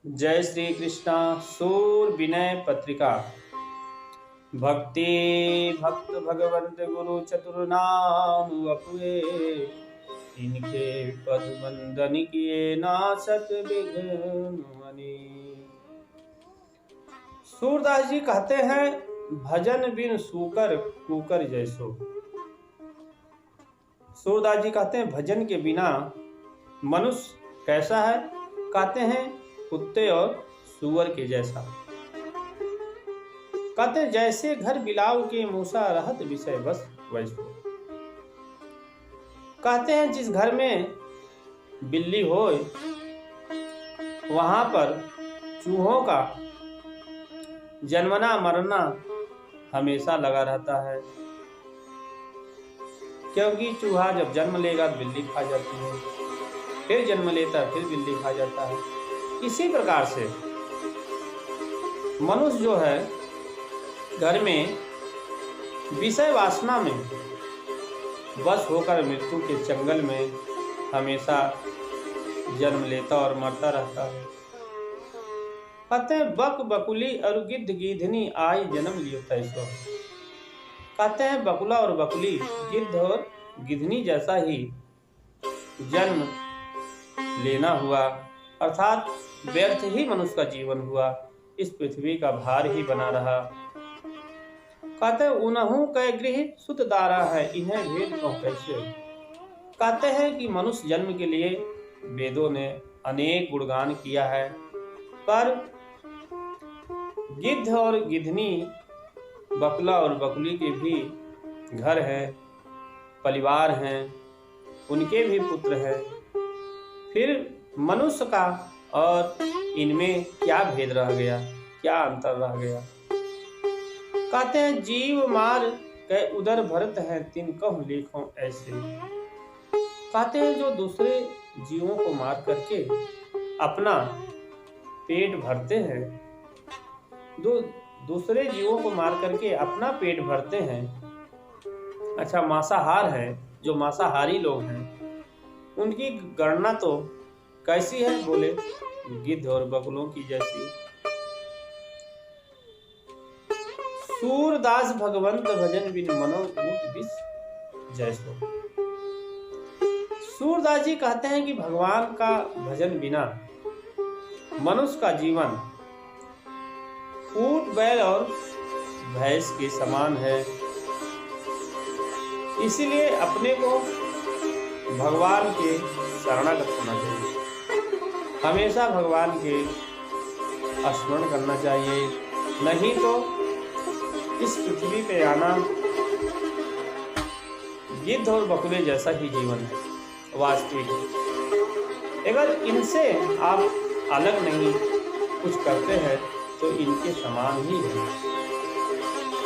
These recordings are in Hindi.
जय श्री कृष्णा। सूर विनय पत्रिका। भक्ति भक्त भगवंत गुरु चतुर्नाम वपुए, इनके पद वंदन किए नासत विघ्न मनि। सूरदास जी कहते हैं, भजन बिन सूकर कुकर जैसो। सूरदास जी कहते हैं, भजन के बिना मनुष्य कैसा है? कहते हैं, कुत्ते और सूअर के जैसा। कहते हैं, जैसे घर बिलाव के मूसा रहत विषय बस वैसो। कहते हैं, जिस घर में बिल्ली हो वहां पर चूहों का जन्मना मरना हमेशा लगा रहता है, क्योंकि चूहा जब जन्म लेगा तो बिल्ली खा जाती है, फिर जन्म लेता है फिर बिल्ली खा जाता है। इसी प्रकार से मनुष्य जो है घर में विषय वासना में बस होकर मृत्यु के चंगल में हमेशा जन्म लेता और मरता रहता है। कहते हैं, बक बकुली और गिद्ध गिधनी आई जन्म लियो तैसो। कहते हैं, बकुला और बकुली गिद्ध और गिधनी जैसा ही जन्म लेना हुआ, अर्थात व्यर्थ ही मनुष्य का जीवन हुआ, इस पृथ्वी का भार ही बना रहा। कहते हैं, उनहु कै गृह सुत दारा है, इन्हें भेद कहो कैसे। कहते हैं कि मनुष्य जन्म के लिए वेदों ने अनेक गुणगान किया है, पर गिद्ध और गिधनी, बकुला और बकुली के भी घर हैं, परिवार हैं, उनके भी पुत्र हैं। फिर मनुष्य का और इनमें क्या भेद रह गया, क्या अंतर रह गया? कहते हैं, जीव मार के उदर भरत है, तिनकहु लेखों ऐसे। कहते हैं, जो दूसरे जीवों को मार करके अपना पेट भरते हैं, दूसरे जीवों को मार करके अपना पेट भरते हैं। अच्छा, मांसाहार है, जो मांसाहारी लोग हैं उनकी गणना तो कैसी है? बोले, गिद्ध और बकुलों की जैसी। सूरदास भगवंत भजन बिन मनो विष जैसो। सूरदास जी कहते हैं कि भगवान का भजन बिना मनुष्य का जीवन ऊंट बैल और भैंस के समान है। इसीलिए अपने को भगवान के शरणागत होना चाहिए, हमेशा भगवान के स्मरण करना चाहिए। नहीं तो इस पृथ्वी पे आना गिद्ध और बकुले जैसा ही जीवन है वास्तविक। अगर इनसे आप अलग नहीं कुछ करते हैं तो इनके समान ही है,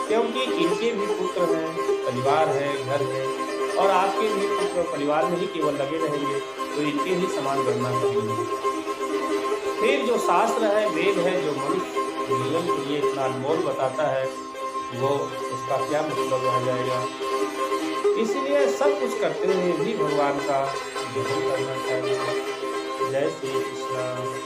क्योंकि इनके भी पुत्र हैं, परिवार है, घर है, और आपके भी पुत्र परिवार में ही केवल लगे रहेंगे तो इनके ही समान गणना करेंगे। फिर जो शास्त्र है, वेद है, जो मनुष्य जीवन के लिए इतना अनमोल बताता है, वो उसका क्या मतलब रह जाएगा? इसलिए सब कुछ करते हुए भी भगवान का भजन करना चाहिए। जय श्री कृष्ण।